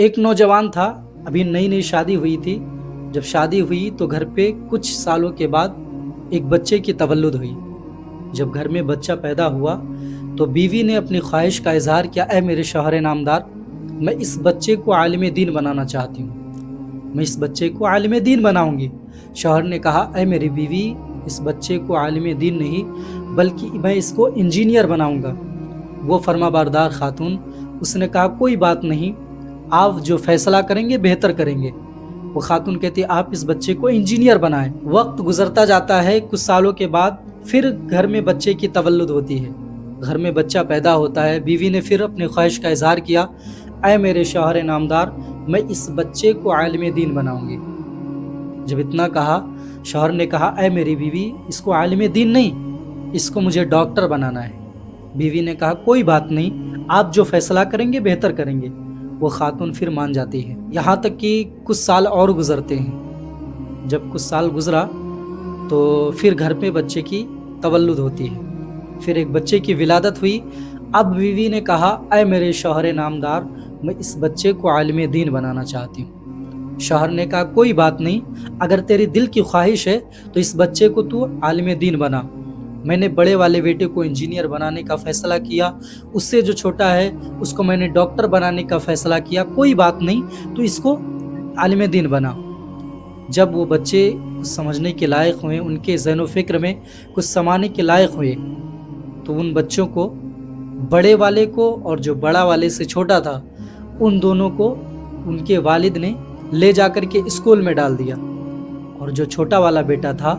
ایک نوجوان تھا، ابھی نئی نئی شادی ہوئی تھی۔ جب شادی ہوئی تو گھر پہ کچھ سالوں کے بعد ایک بچے کی تولد ہوئی۔ جب گھر میں بچہ پیدا ہوا تو بیوی نے اپنی خواہش کا اظہار کیا، اے میرے شوہر نامدار، میں اس بچے کو عالم دین بنانا چاہتی ہوں، میں اس بچے کو عالم دین بناؤں گی۔ شوہر نے کہا، اے میری بیوی، اس بچے کو عالم دین نہیں بلکہ میں اس کو انجینئر بناؤں گا۔ وہ فرما بردار خاتون، اس نے کہا، کوئی بات نہیں، آپ جو فیصلہ کریں گے بہتر کریں گے۔ وہ خاتون کہتی، آپ اس بچے کو انجینئر بنائیں۔ وقت گزرتا جاتا ہے، کچھ سالوں کے بعد پھر گھر میں بچے کی تولد ہوتی ہے، گھر میں بچہ پیدا ہوتا ہے۔ بیوی نے پھر اپنی خواہش کا اظہار کیا، اے میرے شوہر نامدار، میں اس بچے کو عالم دین بناؤں گی۔ جب اتنا کہا، شوہر نے کہا، اے میری بیوی، اس کو عالم دین نہیں، اس کو مجھے ڈاکٹر بنانا ہے۔ بیوی نے کہا، کوئی بات نہیں، آپ جو فیصلہ کریں گے بہتر کریں گے۔ وہ خاتون پھر مان جاتی ہے۔ یہاں تک کہ کچھ سال اور گزرتے ہیں۔ جب کچھ سال گزرا تو پھر گھر پہ بچے کی تولد ہوتی ہے، پھر ایک بچے کی ولادت ہوئی۔ اب بیوی نے کہا، اے میرے شوہر نامدار، میں اس بچے کو عالم دین بنانا چاہتی ہوں۔ شوہر نے کہا، کوئی بات نہیں، اگر تیری دل کی خواہش ہے تو اس بچے کو تو عالم دین بنا۔ میں نے بڑے والے بیٹے کو انجینئر بنانے کا فیصلہ کیا، اس سے جو چھوٹا ہے اس کو میں نے ڈاکٹر بنانے کا فیصلہ کیا، کوئی بات نہیں، تو اس کو عالم دین بنا۔ جب وہ بچے کچھ سمجھنے کے لائق ہوئے، ان کے ذہن و فکر میں کچھ سمانے کے لائق ہوئے، تو ان بچوں کو، بڑے والے کو اور جو بڑا والے سے چھوٹا تھا، ان دونوں کو ان کے والد نے لے جا کر کے اسکول میں ڈال دیا، اور جو چھوٹا والا بیٹا تھا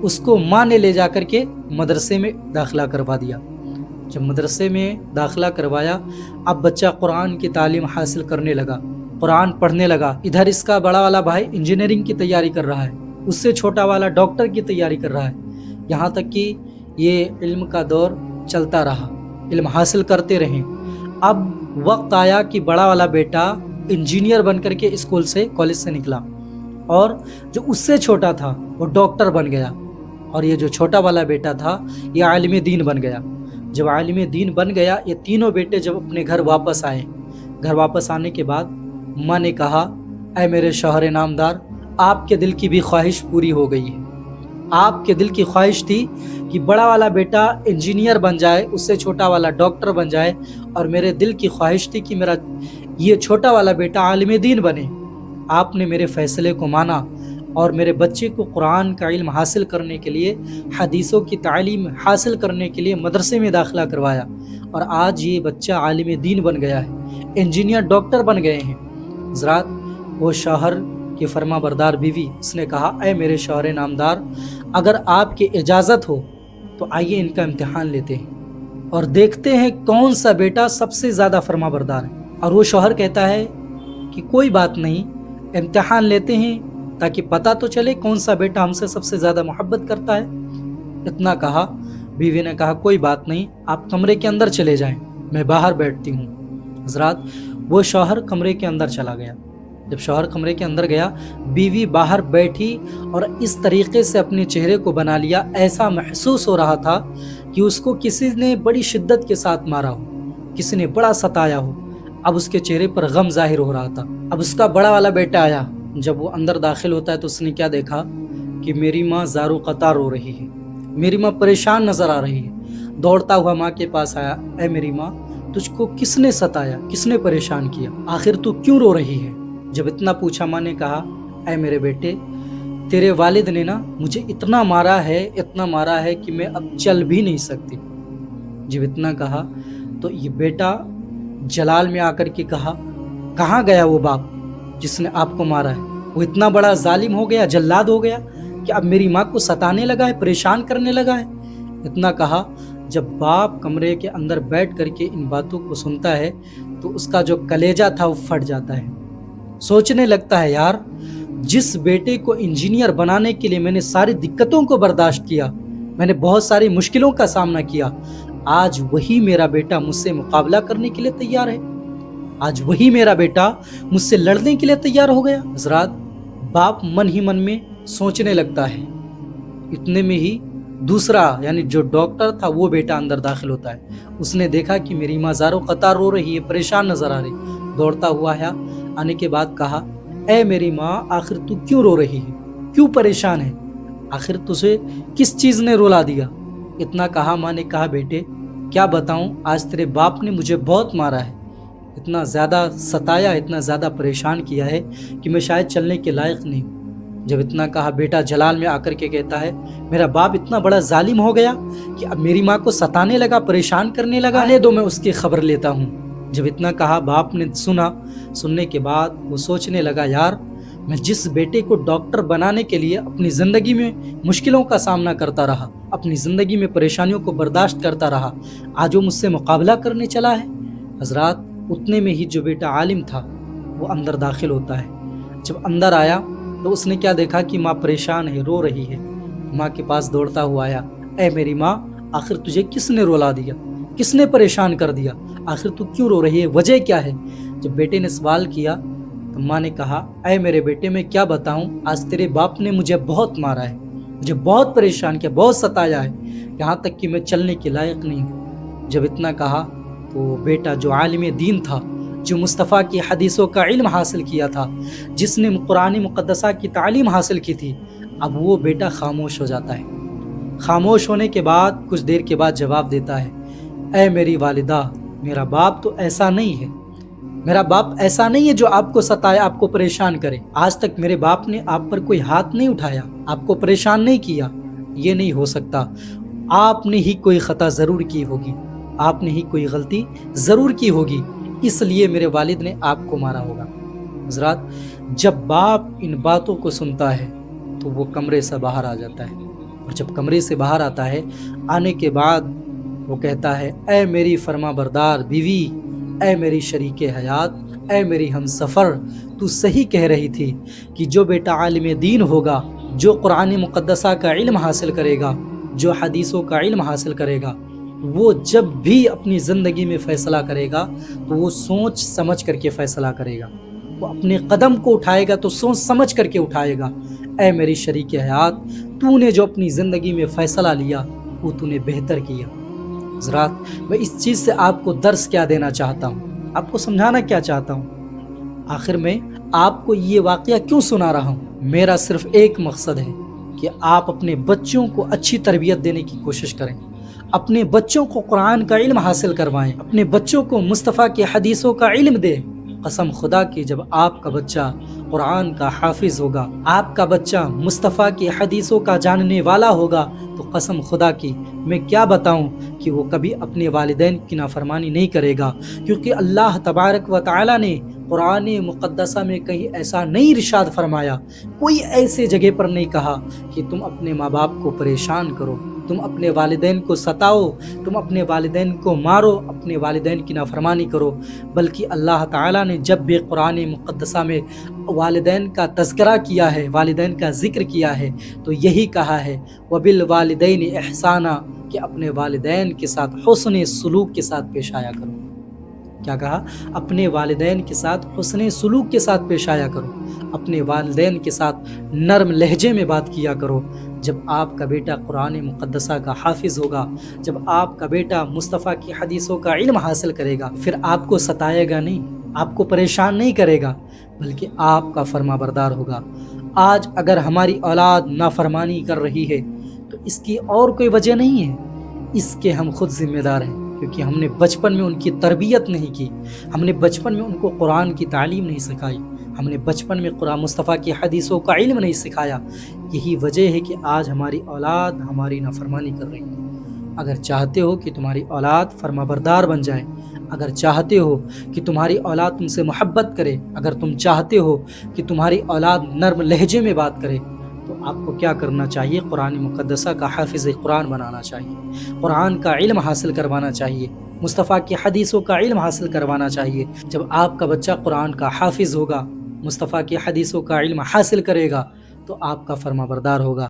اس کو ماں نے لے جا کر کے مدرسے میں داخلہ کروا دیا۔ جب مدرسے میں داخلہ کروایا، اب بچہ قرآن کی تعلیم حاصل کرنے لگا، قرآن پڑھنے لگا۔ ادھر اس کا بڑا والا بھائی انجینئرنگ کی تیاری کر رہا ہے، اس سے چھوٹا والا ڈاکٹر کی تیاری کر رہا ہے، یہاں تک کہ یہ علم کا دور چلتا رہا، علم حاصل کرتے رہے۔ اب وقت آیا کہ بڑا والا بیٹا انجینئر بن کر کے اسکول سے، کالج سے نکلا، اور جو اس سے چھوٹا تھا وہ ڈاکٹر بن گیا، اور یہ جو چھوٹا والا بیٹا تھا یہ عالم دین بن گیا۔ جب عالم دین بن گیا، یہ تینوں بیٹے جب اپنے گھر واپس آئے، گھر واپس آنے کے بعد ماں نے کہا، اے میرے شوہر نامدار، آپ کے دل کی بھی خواہش پوری ہو گئی ہے۔ آپ کے دل کی خواہش تھی کہ بڑا والا بیٹا انجینئر بن جائے، اس سے چھوٹا والا ڈاکٹر بن جائے، اور میرے دل کی خواہش تھی کہ میرا یہ چھوٹا والا بیٹا عالم دین بنے۔ آپ نے میرے فیصلے کو مانا اور میرے بچے کو قرآن کا علم حاصل کرنے کے لیے، حدیثوں کی تعلیم حاصل کرنے کے لیے مدرسے میں داخلہ کروایا، اور آج یہ بچہ عالم دین بن گیا ہے، انجینئر ڈاکٹر بن گئے ہیں۔ حضرات، وہ شوہر کی فرما بردار بیوی، اس نے کہا، اے میرے شوہر نامدار، اگر آپ کی اجازت ہو تو آئیے ان کا امتحان لیتے ہیں اور دیکھتے ہیں کون سا بیٹا سب سے زیادہ فرما بردار ہے۔ اور وہ شوہر کہتا ہے کہ کوئی بات نہیں، امتحان لیتے ہیں تاکہ پتہ تو چلے کون سا بیٹا ہم سے سب سے زیادہ محبت کرتا ہے۔ اتنا کہا، بیوی نے کہا، کوئی بات نہیں، آپ کمرے کے اندر چلے جائیں، میں باہر بیٹھتی ہوں۔ حضرات، وہ شوہر کمرے کے اندر چلا گیا۔ جب شوہر کمرے کے اندر گیا، بیوی باہر بیٹھی اور اس طریقے سے اپنے چہرے کو بنا لیا، ایسا محسوس ہو رہا تھا کہ اس کو کسی نے بڑی شدت کے ساتھ مارا ہو، کسی نے بڑا ستایا ہو۔ اب اس کے چہرے پر غم ظاہر ہو رہا تھا۔ اب اس کا بڑا والا بیٹا آیا، جب وہ اندر داخل ہوتا ہے تو اس نے کیا دیکھا کہ میری ماں زارو قطار رو رہی ہے، میری ماں پریشان نظر آ رہی ہے۔ دوڑتا ہوا ماں کے پاس آیا، اے میری ماں، تجھ کو کس نے ستایا، کس نے پریشان کیا، آخر تو کیوں رو رہی ہے؟ جب اتنا پوچھا، ماں نے کہا، اے میرے بیٹے، تیرے والد نے نا مجھے اتنا مارا ہے کہ میں اب چل بھی نہیں سکتی۔ جب اتنا کہا تو یہ بیٹا جلال میں آ کر کے کہا، کہاں گیا وہ باپ جس نے آپ کو مارا ہے؟ وہ اتنا بڑا ظالم ہو گیا، جلاد ہو گیا کہ اب میری ماں کو ستانے لگا ہے، پریشان کرنے لگا ہے۔ اتنا کہا، جب باپ کمرے کے اندر بیٹھ کر کے ان باتوں کو سنتا ہے تو اس کا جو کلیجہ تھا وہ پھٹ جاتا ہے، سوچنے لگتا ہے، یار، جس بیٹے کو انجینئر بنانے کے لیے میں نے ساری دقتوں کو برداشت کیا، میں نے بہت ساری مشکلوں کا سامنا کیا، آج وہی میرا بیٹا مجھ سے مقابلہ کرنے کے لیے تیار ہے، آج وہی میرا بیٹا مجھ سے لڑنے کے لیے تیار ہو گیا۔ حضرات، باپ من ہی من میں سوچنے لگتا ہے۔ اتنے میں ہی دوسرا، یعنی جو ڈاکٹر تھا، وہ بیٹا اندر داخل ہوتا ہے۔ اس نے دیکھا کہ میری ماں زارو قطار رو رہی ہے، پریشان نظر آ رہی، دوڑتا ہوا آیا، آنے کے بعد کہا اے میری ماں آخر تو کیوں رو رہی ہے, کیوں پریشان ہے, آخر تجھے کس چیز نے رلا دیا. اتنا کہا ماں نے کہا بیٹے کیا بتاؤں, آج تیرے باپ نے مجھے بہت مارا ہے, اتنا زیادہ ستایا, اتنا زیادہ پریشان کیا ہے کہ میں شاید چلنے کے لائق نہیں ہوں. جب اتنا کہا بیٹا جلال میں آ کر کے کہتا ہے میرا باپ اتنا بڑا ظالم ہو گیا کہ اب میری ماں کو ستانے لگا, پریشان کرنے لگا, آنے دو میں اس کی خبر لیتا ہوں. جب اتنا کہا باپ نے سنا, سننے کے بعد وہ سوچنے لگا یار میں جس بیٹے کو ڈاکٹر بنانے کے لیے اپنی زندگی میں مشکلوں کا سامنا کرتا رہا, اپنی زندگی میں پریشانیوں کو برداشت کرتا رہا, آج وہ مجھ سے مقابلہ کرنے چلا ہے. حضرات اتنے میں ہی جو بیٹا عالم تھا وہ اندر داخل ہوتا ہے. جب اندر آیا تو اس نے کیا دیکھا کہ ماں پریشان ہے, رو رہی ہے. ماں کے پاس دوڑتا ہوا آیا, اے میری ماں آخر تجھے کس نے رولا دیا, کس نے پریشان کر دیا, آخر تو کیوں رو رہی ہے, وجہ کیا ہے. جب بیٹے نے سوال کیا تو ماں نے کہا اے میرے بیٹے میں کیا بتاؤں, آج تیرے باپ نے مجھے بہت مارا ہے, مجھے بہت پریشان کیا, بہت ستایا ہے, یہاں تک کہ میں چلنے کے لائق نہیں ہوں. جب اتنا کہا تو بیٹا جو عالم دین تھا, جو مصطفیٰ کی حدیثوں کا علم حاصل کیا تھا, جس نے قرآن مقدسہ کی تعلیم حاصل کی تھی, اب وہ بیٹا خاموش ہو جاتا ہے. خاموش ہونے کے بعد کچھ دیر کے بعد جواب دیتا ہے اے میری والدہ میرا باپ تو ایسا نہیں ہے, میرا باپ ایسا نہیں ہے جو آپ کو ستائے, آپ کو پریشان کرے. آج تک میرے باپ نے آپ پر کوئی ہاتھ نہیں اٹھایا, آپ کو پریشان نہیں کیا. یہ نہیں ہو سکتا, آپ نے ہی کوئی خطا ضرور کی ہوگی, آپ نے ہی کوئی غلطی ضرور کی ہوگی, اس لیے میرے والد نے آپ کو مارا ہوگا. حضرات جب باپ ان باتوں کو سنتا ہے تو وہ کمرے سے باہر آ جاتا ہے, اور جب کمرے سے باہر آتا ہے آنے کے بعد وہ کہتا ہے اے میری فرما بردار بیوی, اے میری شریک حیات, اے میری ہم سفر, تو صحیح کہہ رہی تھی کہ جو بیٹا عالم دین ہوگا, جو قرآن مقدسہ کا علم حاصل کرے گا, جو حدیثوں کا علم حاصل کرے گا, وہ جب بھی اپنی زندگی میں فیصلہ کرے گا تو وہ سوچ سمجھ کر کے فیصلہ کرے گا. وہ اپنے قدم کو اٹھائے گا تو سوچ سمجھ کر کے اٹھائے گا. اے میری شریک حیات, تو نے جو اپنی زندگی میں فیصلہ لیا وہ تو نے بہتر کیا. حضرات میں اس چیز سے آپ کو درس کیا دینا چاہتا ہوں, آپ کو سمجھانا کیا چاہتا ہوں. آخر میں آپ کو یہ واقعہ کیوں سنا رہا ہوں, میرا صرف ایک مقصد ہے کہ آپ اپنے بچوں کو اچھی تربیت دینے کی کوشش کریں, اپنے بچوں کو قرآن کا علم حاصل کروائیں, اپنے بچوں کو مصطفیٰ کی حدیثوں کا علم دیں. قسم خدا کی جب آپ کا بچہ قرآن کا حافظ ہوگا, آپ کا بچہ مصطفیٰ کی حدیثوں کا جاننے والا ہوگا, تو قسم خدا کی میں کیا بتاؤں کہ وہ کبھی اپنے والدین کی نافرمانی نہیں کرے گا. کیونکہ اللہ تبارک و تعالی نے قرآن مقدسہ میں کہیں ایسا نہیں ارشاد فرمایا, کوئی ایسے جگہ پر نہیں کہا کہ تم اپنے ماں باپ کو پریشان کرو, تم اپنے والدین کو ستاؤ, تم اپنے والدین کو مارو, اپنے والدین کی نافرمانی کرو. بلکہ اللہ تعالیٰ نے جب بھی قرآن مقدسہ میں والدین کا تذکرہ کیا ہے, والدین کا ذکر کیا ہے, تو یہی کہا ہے وَبِالْوَالِدَيْنِ إِحْسَانًا, کہ اپنے والدین کے ساتھ حسن سلوک کے ساتھ پیش آیا کرو. کیا کہا, اپنے والدین کے ساتھ حسن سلوک کے ساتھ پیش آیا کرو, اپنے والدین کے ساتھ نرم لہجے میں بات کیا کرو. جب آپ کا بیٹا قرآن مقدسہ کا حافظ ہوگا, جب آپ کا بیٹا مصطفیٰ کی حدیثوں کا علم حاصل کرے گا, پھر آپ کو ستائے گا نہیں, آپ کو پریشان نہیں کرے گا, بلکہ آپ کا فرما بردار ہوگا. آج اگر ہماری اولاد نافرمانی کر رہی ہے تو اس کی اور کوئی وجہ نہیں ہے, اس کے ہم خود ذمہ دار ہیں, کیونکہ ہم نے بچپن میں ان کی تربیت نہیں کی, ہم نے بچپن میں ان کو قرآن کی تعلیم نہیں سکھائی, ہم نے بچپن میں قرآن مصطفیٰ کی حدیثوں کا علم نہیں سکھایا. یہی وجہ ہے کہ آج ہماری اولاد ہماری نافرمانی کر رہی ہے. اگر چاہتے ہو کہ تمہاری اولاد فرما بردار بن جائے, اگر چاہتے ہو کہ تمہاری اولاد تم سے محبت کرے, اگر تم چاہتے ہو کہ تمہاری اولاد نرم لہجے میں بات کرے, تو آپ کو کیا کرنا چاہیے, قرآن مقدسہ کا حافظ قرآن بنانا چاہیے, قرآن کا علم حاصل کروانا چاہیے, مصطفیٰ کی حدیثوں کا علم حاصل کروانا چاہیے. جب آپ کا بچہ قرآن کا حافظ ہوگا, مصطفیٰ کی حدیثوں کا علم حاصل کرے گا, تو آپ کا فرما بردار ہوگا.